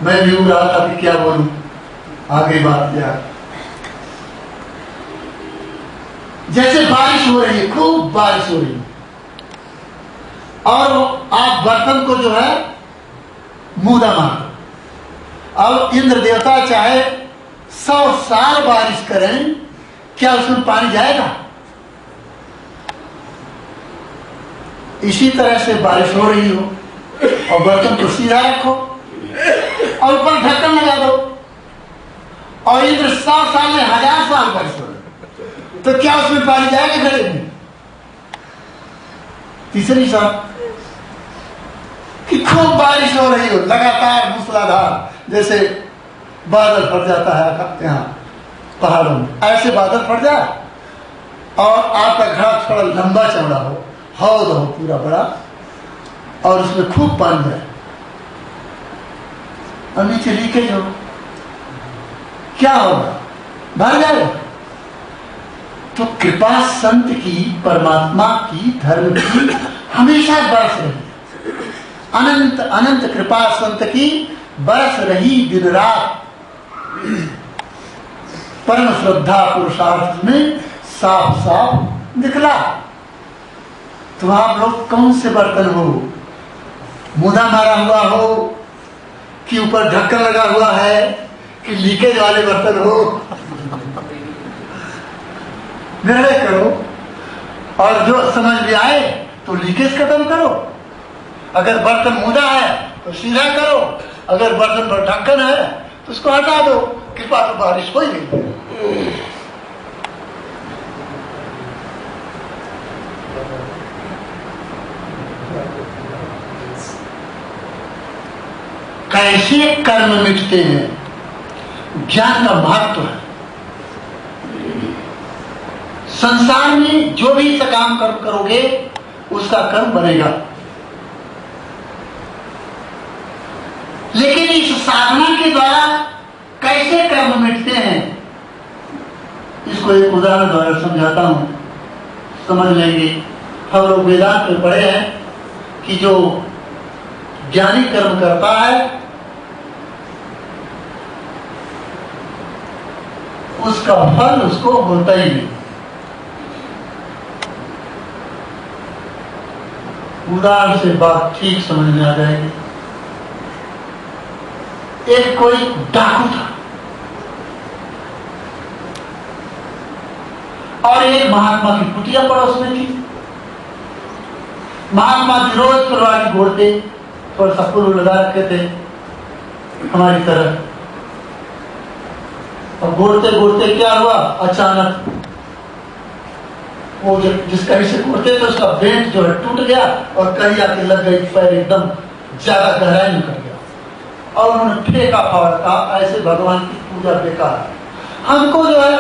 मैं भी उड़ रहा था कि क्या बोलूं, आगे बात क्या। जैसे बारिश हो रही है, खूब बारिश हो रही है, और आप बर्तन को जो है मूदा मार दो। अब इंद्र देवता चाहे 100 साल बारिश करें, क्या उसमें पानी जाएगा? इसी तरह से बारिश हो रही हो और बर्तन को सीधा रखो और ऊपर ढक्कन लगा दो, और इंद्र 100 साल में 1000 साल बारिश हो रही, तो क्या उसमें पानी जाएगा घड़े में? तीसरी शर्त कि खूब बारिश हो रही हो, लगातार मूसलाधार, जैसे बादल फट जाता है यहाँ पहाड़ों में, ऐसे बादल फट जाए और आपका घड़ा थोड़ा लंबा चौड़ा हो, हौद हो पूरा बड़ा, और उसमें खूब पानी जाए और नीचे लीकेज हो, क्या होगा? भर जाएगा। तो कृपा संत की, परमात्मा की, धर्म की हमेशा बरस रही है। अनंत अनंत कृपा संत की बरस रही दिन रात। परम श्रद्धा पुरुषार्थ में साफ साफ दिखला। तो आप लोग कौन से बर्तन हो? मुदा मारा हुआ हो कि ऊपर ढक्कन लगा हुआ है कि लीकेज वाले बर्तन हो? निर्णय करो, और जो समझ में आए तो लीकेज खत्म करो। अगर बर्तन मुदा है तो सीधा करो, अगर बर्तन पर ढक्कन है तो उसको हटा दो। कृपा तो बारिश हो ही नहीं। कैसे कर्म मिटते हैं, ज्ञान का महत्व है। संसार में जो भी सकाम कर्म करोगे उसका कर्म बनेगा, लेकिन इस साधना के द्वारा कैसे कर्म मिटते हैं, इसको एक उदाहरण द्वारा समझाता हूं, समझ लेंगे। हम लोग वेदांत में पढ़े हैं कि जो ज्ञानी कर्म करता है उसका फल उसको होता ही नहीं। उदाहरण से बात ठीक समझ में आ जाएगी। एक कोई डाकू था और एक महात्मा की कुटिया पड़ोस में थी। महात्मा जी रोज प्रवाही घोड़ते, थोड़ा सा पुल लगा रखे थे हमारी तरह, और घोड़ते घोड़ते क्या हुआ, अचानक वो जिस कहीं से घोड़ते थे उसका बेंट जो है टूट गया और कहीं आके लग गई, पैर एकदम ज्यादा गहराई में कर गया और उन्होंने फेंका फाड़ कहा ऐसे भगवान की पूजा बेकार है, हमको जो है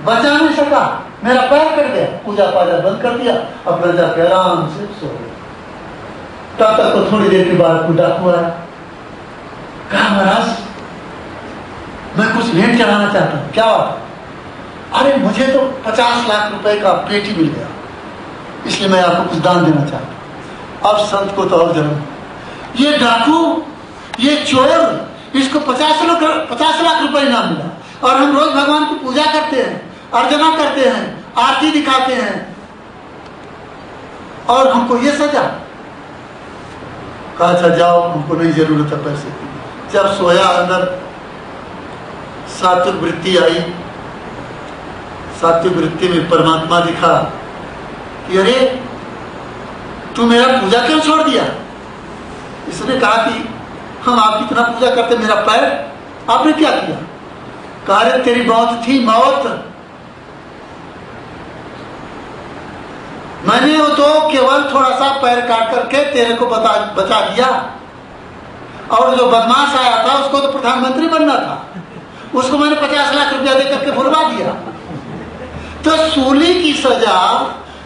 बचा नहीं सका, मेरा पैर कट गया। पूजा पाजा बंद कर दिया, अपना जाके आराम से सो गया। तब तक तो थोड़ी देर के बाद कोई डाकू आया, कहा महाराज मैं कुछ भेंट चढ़ाना चाहता हूँ। क्या बात? अरे मुझे तो 50 लाख रुपए का पेटी मिल गया, इसलिए मैं आपको कुछ दान देना चाहता हूँ। अब संत को तो और जरूर, ये डाकू, ये चोर, इसको 50 लाख रुपए इनाम मिला और हम रोज भगवान की पूजा करते हैं, अर्चना करते हैं, आरती दिखाते हैं और हमको ये सजा। कहा अच्छा जाओ, हमको नहीं जरूरत है पैसे की। जब सोया अंदर सात्विक वृत्ति आई, सात्विक वृत्ति में परमात्मा दिखा कि अरे तू मेरा पूजा क्यों छोड़ दिया? इसने कहा कि हम आपकी इतना पूजा करते, मेरा पैर आपने क्या किया? कहा अरे तेरी मौत थी, मौत मैंने वो तो केवल थोड़ा सा पैर काट करके तेरे को बचा दिया, और जो बदमाश आया था उसको तो प्रधानमंत्री बनना था, उसको मैंने 50 लाख रुपया दे करके भुलवा दिया। तो सूली की सजा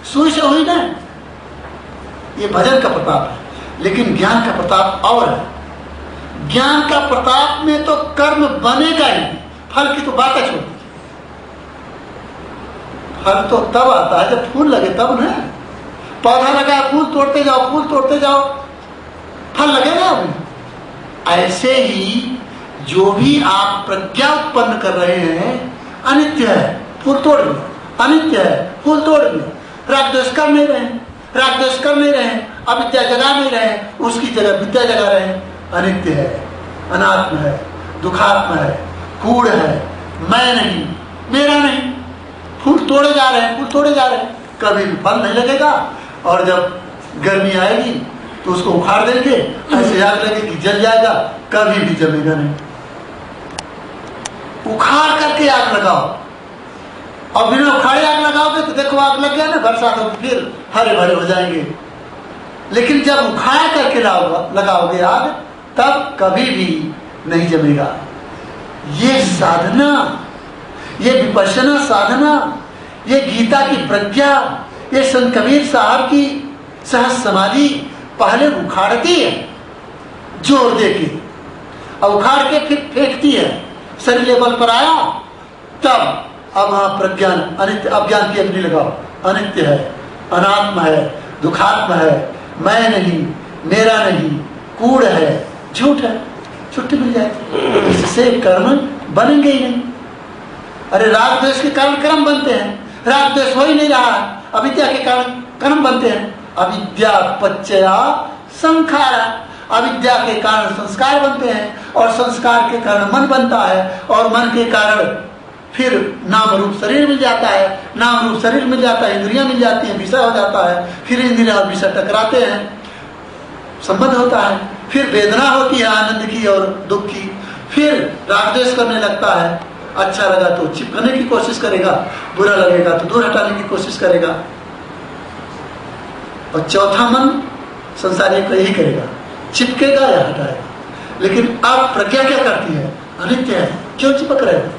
सुई से हुई ना। ये भजन का प्रताप है, लेकिन ज्ञान का प्रताप और है। ज्ञान का प्रताप में तो कर्म बनेगा ही, फल की तो बात छोड़ दीजिए। फल तो तब आता है जब फूल लगे, तब ना। पौधा लगा, फूल तोड़ते जाओ, फूल तोड़ते जाओ, फल लगेगा अभी। ऐसे ही जो भी आप प्रज्ञा उत्पन्न कर रहे हैं अनित्य है, फूल तोड़ गया। अनित्य है, फूल तोड़ गया। राग द्वेष कर नहीं रहे, राग द्वेष कर नहीं रहे, अविद्या जगा नहीं रहे, उसकी जगह विद्या जगा रहे हैं। अनित्य है, अनात्म है, दुखात्म है, कूड़ है, मैं नहीं, मेरा नहीं। फूल तोड़े जा रहे हैं, फूल तोड़े जा रहे हैं, कभी भी फल नहीं लगेगा। और जब गर्मी आएगी तो उसको उखाड़ देंगे, ऐसे आग लगेगी जल जाएगा, कभी भी जमेगा नहीं। उखाड़ करके आग लगाओ, और बिना उखाड़े आग लगाओगे तो देखो आग लग गया ना, बरसात होगी फिर हरे भरे हो जाएंगे। लेकिन जब उखाड़ करके लगाओगे आग, तब कभी भी नहीं जमेगा। ये साधना, ये विपश्यना साधना, ये गीता की प्रज्ञा, ये संत कबीर साहब की सहज समाधि पहले उखाड़ती है जोर देके, और उखाड़ के फिर फेंकती है। शरीर लेवल पर आया तब अब वहां प्रज्ञान अनित्य, अज्ञान की अग्नि लगाओ। अनित्य है, अनात्म है, दुखात्म है, मैं नहीं, मेरा नहीं, कूड़ है, झूठ है, छुट्टी मिल जाएगी। इससे कर्म बनेंगे ही नहीं। अरे राग द्वेष के कारण कर्म बनते हैं, राग द्वेष हो ही नहीं रहा है, अविद्या के कारण कर्म बनते हैं। अविद्या पच्चया संखारा, अविद्या के कारण संस्कार बनते हैं, और संस्कार के कारण मन बनता है, और मन के कारण फिर नाम रूप शरीर मिल जाता है, नाम रूप शरीर मिल जाता है, इंद्रियां मिल जाती हैं, विषय हो जाता है, फिर इंद्रियां और विषय टकराते हैं, संबंध होता है, फिर वेदना होती है आनंद की और दुख की, फिर राग द्वेष करने लगता है। अच्छा लगा तो चिपकने की कोशिश करेगा, बुरा लगेगा तो दूर हटाने की कोशिश करेगा, और चौथा मन संसारी को यही करेगा, चिपकेगा या हटाएगा। लेकिन अब प्रज्ञा क्या करती है? अनित्य है, क्यों चिपक रहे हो?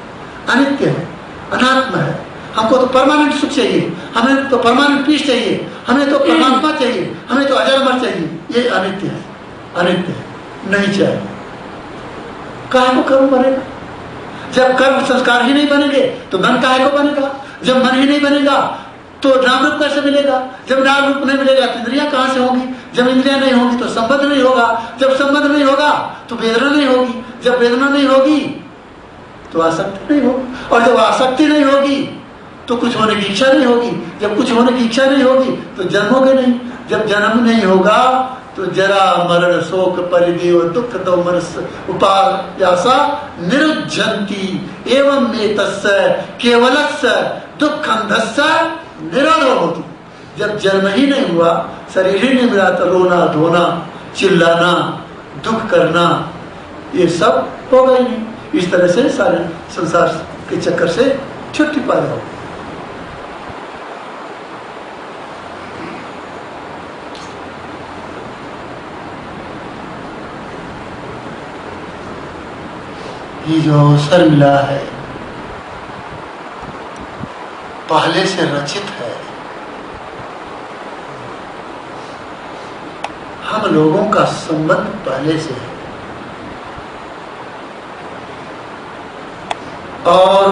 अनित्य है, अनात्म है, हमको तो परमानेंट सुख चाहिए, हमें तो परमानेंट पीस चाहिए, हमें तो परमात्मा चाहिए, हमें तो अजर अमर चाहिए। ये अनित्य है, अनित्य है, नहीं चाहिए। काहे को कर्म बनेगा? जब कर्म संस्कार ही नहीं बनेंगे तो मन काहे को बनेगा? जब मन ही नहीं बनेगा तो नाम रूप कैसे मिलेगा? जब नाम रूप नहीं मिलेगा तो इंद्रियां कहां से होंगी? जब इंद्रियां नहीं होंगी तो संबंध नहीं होगा, जब संबंध नहीं होगा तो वेदना नहीं होगी, जब वेदना नहीं होगी तो आसक्ति नहीं होगी, और जब आसक्ति नहीं होगी तो कुछ होने की इच्छा नहीं होगी, जब कुछ होने की इच्छा नहीं होगी तो जन्मोगे नहीं, जब जन्म नहीं होगा तो जरा मरण शोक परिदेव दुख दौमरस उपायासा निरुज्जन्ति एवं एतस्य केवलस्य दुःखंधस्य निरोधो होती। जब जन्म ही नहीं हुआ, शरीर ही नहीं मिला, तो रोना धोना, चिल्लाना, दुख करना, ये सब होगा ही नहीं। इस तरह से सारे संसार के चक्कर से छुट्टी पा जाओ। ये जो अवसर मिला है पहले से रचित है। हम लोगों का संबंध पहले से है, और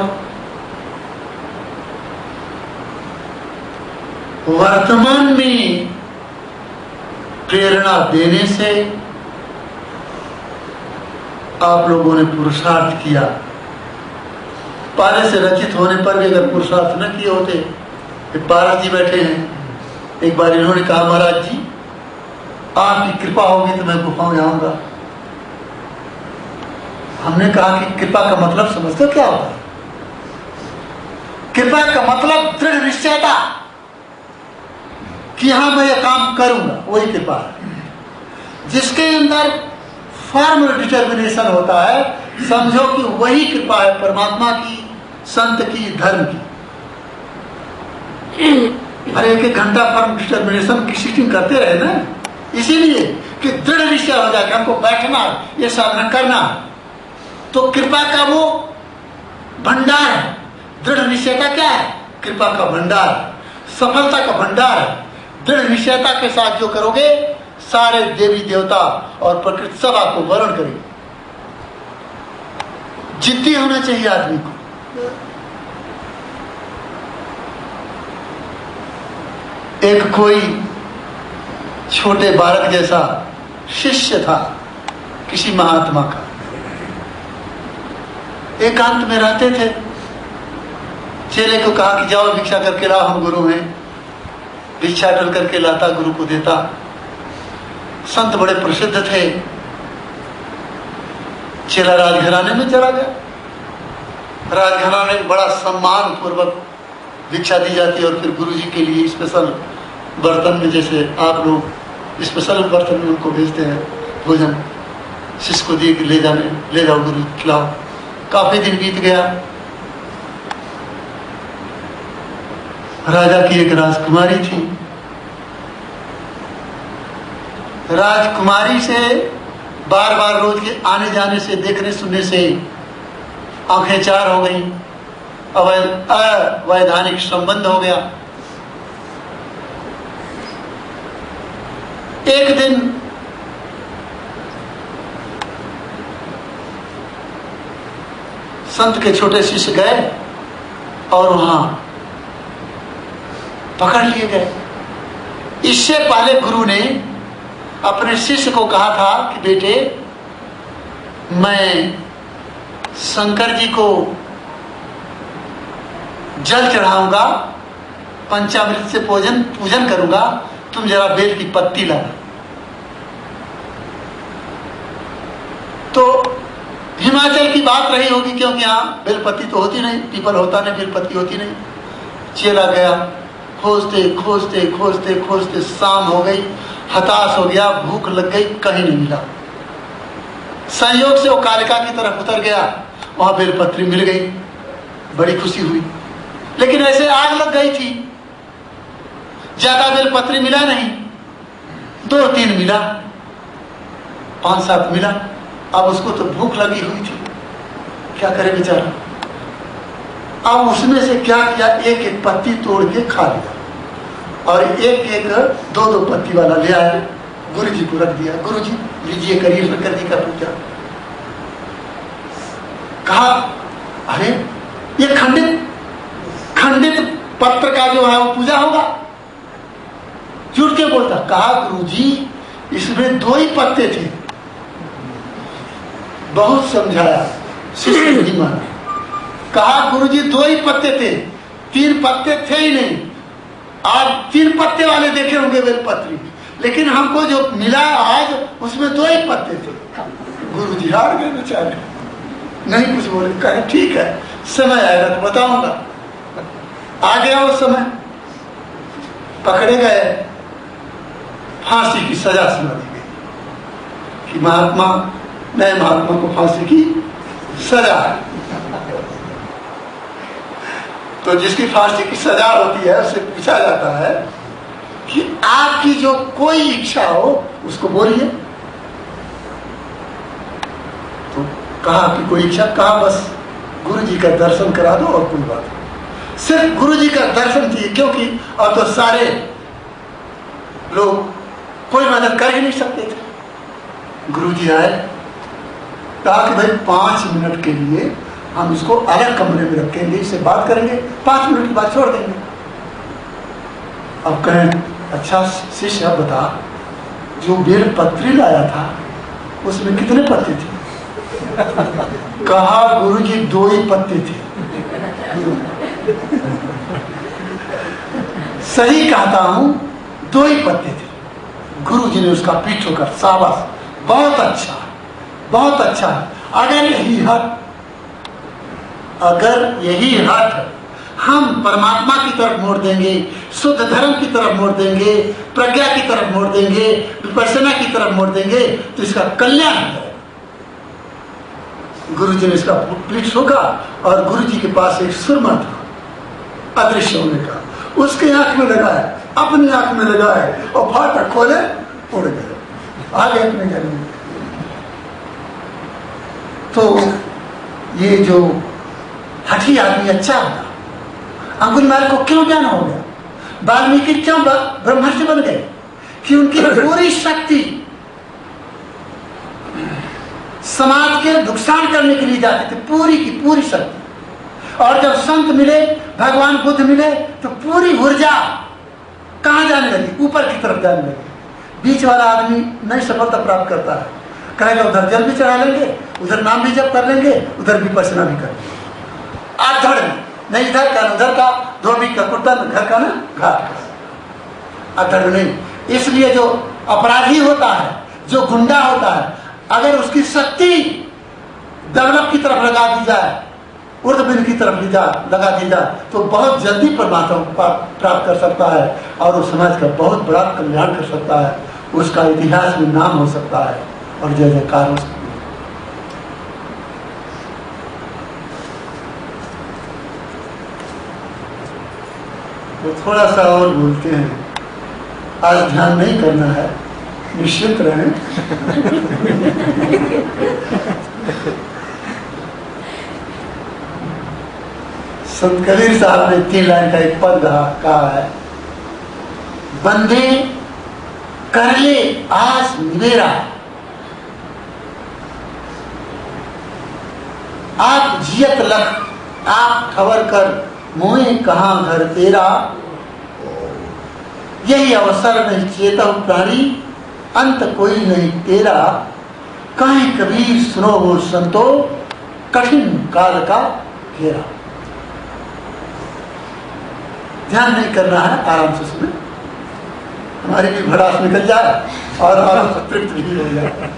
वर्तमान में प्रेरणा देने से आप लोगों ने पुरुषार्थ किया। पहले से रचित होने पर भी अगर पुरुषार्थ न किए होते, पारस जी बैठे हैं, एक बार इन्होंने कहा महाराज जी आपकी कृपा होगी तो मैं गुफा में आऊंगा। हमने कहा कि कृपा का मतलब समझते हो क्या होता है? कृपा का मतलब दृढ़ निश्चयता कि हाँ मैं यह काम करूंगा, वही कृपा है। जिसके अंदर फर्म डिटर्मिनेशन होता है, समझो कि वही कृपा है, परमात्मा की, संत की, धर्म की। अरे एक घंटा फर्म डिटर्मिनेशन की सीटिंग करते रहे ना, इसीलिए कि दृढ़ निश्चय हो जाए कि हमको बैठना, ये साधना करना। तो कृपा का वो भंडार है। दृढ़ निश्चयता क्या है? कृपा का भंडार, सफलता का भंडार है। दृढ़ निश्चयता के साथ जो करोगे, सारे देवी देवता और प्रकृति सब आपको वर्ण करेंगे। जिद्दी होना चाहिए आदमी को। एक कोई छोटे बालक जैसा शिष्य था, किसी महात्मा का। एकांत में रहते थे। चेले को कहा कि जाओ भिक्षा करके लाओ, हम गुरु हैं। भिक्षा टल करके लाता, गुरु को देता। संत बड़े प्रसिद्ध थे। चेला राजघराने में चला गया। राजघराने में बड़ा सम्मान पूर्वक भिक्षा दी जाती है और फिर गुरु जी के लिए स्पेशल बर्तन में, जैसे आप लोग स्पेशल बर्तन में उनको भेजते हैं भोजन, शिष्य को दिए कि ले जाओ गुरु खिलाओ। काफी दिन बीत गया। राजा की एक राजकुमारी थी। राजकुमारी से बार बार रोज के आने जाने से, देखने सुनने से आंखें चार हो गई। अवैधानिक संबंध हो गया। एक दिन संत के छोटे शिष्य गए और वहां पकड़ लिए गए। इससे पहले गुरु ने अपने शिष्य को कहा था कि बेटे, मैं शंकर जी को जल चढ़ाऊंगा, पंचामृत से पूजन करूंगा, तुम जरा बेल की पत्ती लाना। तो हिमाचल की बात रही होगी, क्योंकि यहाँ बेलपत्ती तो होती नहीं, पीपल होता नहीं, बेलपत्ती होती नहीं। चेला गया, खोजते खोजते खोजते खोजते शाम हो गई, हताश हो गया, भूख लग गई, कहीं नहीं मिला। संयोग से वो कालिका की तरफ उतर गया, वहां बेलपत्री मिल गई, बड़ी खुशी हुई। लेकिन ऐसे आग लग गई थी, ज्यादा बेलपत्री मिला नहीं, 2-3 मिला, 5-7 मिला। अब उसको तो भूख लगी हुई थी, क्या करे बेचारा। अब उसमें से क्या किया, एक एक पत्ती तोड़ के खा लिया और एक एक 2-2 पत्ती वाला ले आया, गुरु जी को रख दिया। गुरु जी लीजिए, करिए शंकर जी का पूजा। कहा, अरे ये खंडित पत्र का जो है वो पूजा होगा? झूठ के बोलता। कहा, गुरु जी इसमें 2 ही पत्ते थे। बहुत समझाया, शिष्य नहीं माना। कहा, गुरु जी 2 ही पत्ते थे, 3 पत्ते थे ही नहीं। आप 3 पत्ते वाले देखे होंगे बेलपत्री, लेकिन हमको जो मिला आज उसमें 2 ही पत्ते थे। गुरु जी हार गए बेचारे, नहीं कुछ बोले। कहे ठीक है, समय आएगा तो बताऊंगा। आ गया वो समय, पकड़े गए, फांसी की सजा सुना दी गई कि नए महात्मा को फांसी की सजा है। तो जिसकी फांसी की सजा होती है उससे पूछा जाता है कि आपकी जो कोई इच्छा हो उसको बोलिए। तो कहा कि कोई इच्छा? कहा बस गुरु जी का दर्शन करा दो और कोई बात नहीं। सिर्फ गुरु जी का दर्शन चाहिए, क्योंकि अब तो सारे लोग कोई मदद कर ही नहीं सकते थे। गुरु जी आए, कहा कि भाई 5 मिनट के लिए हम इसको अलग कमरे में रखेंगे, इससे बात करेंगे, 5 मिनट के बाद छोड़ देंगे। अब कहें, अच्छा शिष्य अब बता, जो बेल पत्री लाया था उसमें कितने पत्ते थे? कहा, गुरु जी 2 ही पत्ते थे। सही कहता हूं, 2 ही पत्ते थे। गुरु जी ने उसका पीठ ठोकर, शाबाश, बहुत अच्छा, बहुत अच्छा। अगर यही हट हम परमात्मा की तरफ मोड़ देंगे, शुद्ध धर्म की तरफ मोड़ देंगे, प्रज्ञा की तरफ मोड़ देंगे, विपश्यना की तरफ मोड़ देंगे, तो इसका कल्याण है। गुरु जी ने इसका पीठ ठोका और गुरु जी के पास एक सुरमा था अदृश्य होने का, उसके आंख में लगाए, अपनी आंख में लगाए और फाटक खोले, उड़ गए, आ गए अपने घर में। तो ये जो हठी आदमी अच्छा होगा, अंगुलीमाल को क्यों ज्ञान हो गया? वाल्मीकि क्यों ब्रह्मर्षि बन गए? कि उनकी पूरी शक्ति समाज के नुकसान करने के लिए जाती थी, पूरी की पूरी शक्ति। और जब संत मिले, भगवान बुद्ध मिले, तो पूरी ऊर्जा कहाँ जाने लगी? ऊपर की तरफ जाने लगी। बीच वाला आदमी नहीं सफलता प्राप्त करता है, कहेगा उधर जल भी चढ़ा लेंगे, उधर नाम भी जप कर लेंगे, उधर विपश्यना भी कर लेंगे। आधड़ में नहीं, इधर का उधर का, धोबी का कुर्ता न घर का न घाट का, आधड़ नहीं। इसलिए जो अपराधी होता है, जो गुंडा होता है, अगर उसकी शक्ति दर्दक की तरफ लगा दी जाए, उर्दबिन की तरफ लगा दी जाए, तो बहुत जल्दी परमात्मा को प्राप्त कर सकता है और उस समाज का बहुत बड़ा कल्याण कर सकता है, उसका इतिहास में नाम हो सकता है और जय जयकार हो सकती है। तो थोड़ा सा और बोलते हैं, आज ध्यान नहीं करना है, निश्चिंत रहें। संत कबीर साहब ने 3 लाइन का एक पद कहा है, बंदे कर ले आस निवेरा, आप जियत लख आप खबर कर, मोहे कहाँ घर तेरा, यही अवसर नहीं चेतव प्राणी, अंत कोई नहीं तेरा, काहे कबीर सुनो वो संतो, कठिन काल का घेरा। ध्यान नहीं करना है, आराम से सुने, हमारी भी भड़ास निकल जाए और आराम से तृप्त भी हो जाए।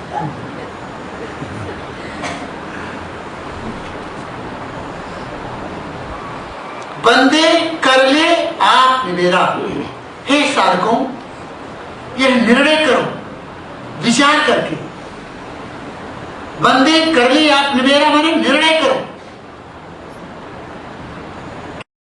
बंदे कर ले आप निवेरा, हे साधकों यह निर्णय करो विचार करके, बंदे कर ले आप निवेरा माने निर्णय करो,